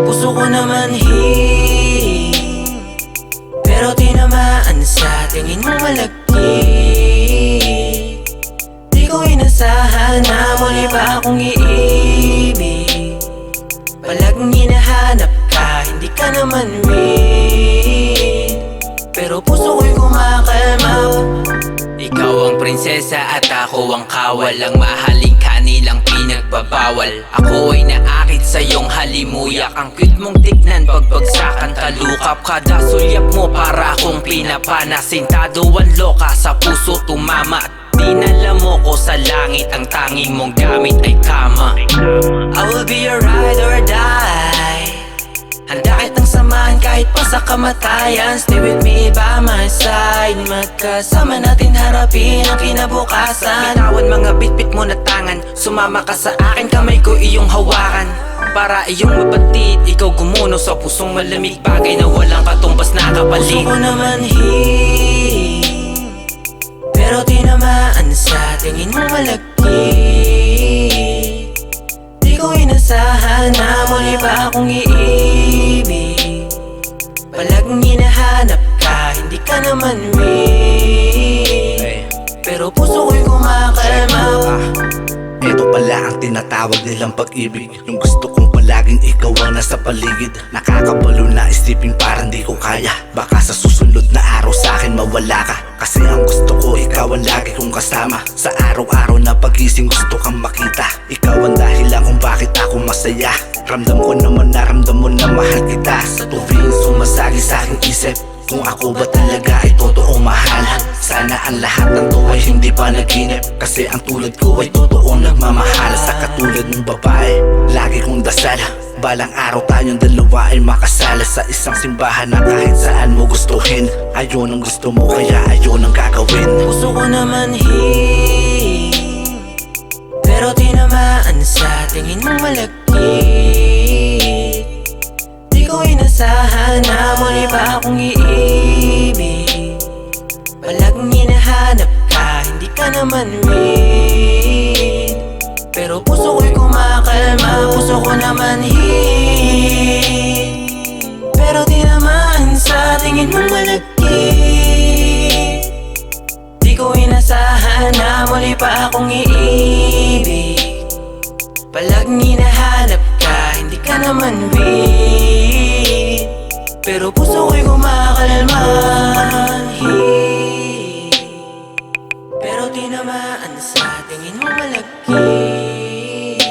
Puso ko naman pero tinamaan sa tingin mo malagkit. Di ko inasahan na muli pa akong iibig. Palaging hinahanap ka, hindi ka naman real. Pero puso ko'y kumakalma. Ikaw ang prinsesa at ako ang kawal. Ang mahaling kanilang pinagbabawal. Ako ay naakit sa iyong halimuyak. Ang cute mong tignan pagbagsakan talukap. Kada sulyap mo para akong pinapana. Sintaduan loka sa puso tumama. At dinala mo ko sa langit. Ang tanging mong gamit ay kama. I will be your ride or die. Handa kitang samahan kahit pa sa kamatayan. Stay with me by my side. Magkasama natin harapin ang kinabukasan. Bitawan mga bitbit mo na tangan. Sumama ka sa akin, kamay ko iyong hawakan. Para iyong mabatid, ikaw gumuno sa pusong malamig. Bagay na walang katumbas na kapalit. Puso ko naman pero tinamaan sa tingin mo malagkit. Di ko inasahan na muli pa akong iibig. Palaging hinahanap ka, hindi ka naman real. Pero puso ko'y kumakalma. Ito pala ang tinatawag nilang pag-ibig. Yung gusto kong palaging ikaw ang nasa paligid. Nakakabalo na isipin parang di ko kaya. Baka sa susunod na araw sa akin mawala ka. Kasi ang gusto ko ikaw ang lagi kong kasama. Sa araw-araw na pagising gusto kang makita. Ikaw ang dahilan kung bakit ako masaya. Ramdam ko naman na ramdam mo na mahal kita. Sa tuwing sumasagi sa aking isip kung ako ba talaga ay totoong mahal. Sana ang lahat ng to ay hindi pa naginip. Kasi ang tulad ko ay totoong nagmamahal. Sa katulad ng babae, lagi kong dasal. Balang araw tayong dalawa ay makasala sa isang simbahan na kahit saan mo gustuhin. Ayun ang gusto mo kaya ayun ang gagawin. Puso ko naman pero tinamaan sa tingin mo malagkit. Di ko inasahan na muli pa akong iibig. Palaging hinahanap ka, hindi ka naman real. Pero puso ko'y kumakalma. Puso ko naman pero tinamaan sa tingin mo malagkit. Di ko inasahan na muli pa akong iibig. Palaging hinahanap ka, hindi ka naman real. Pero puso ko'y kumakalma. Pero tinamaan sa tingin mo malagkit.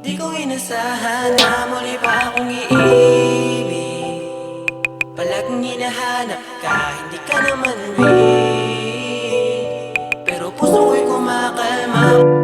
Di ko inasahan na muli pa akong iibig. Palaging hinahanap ka, hindi ka naman real. Pero puso ko'y kumakalma.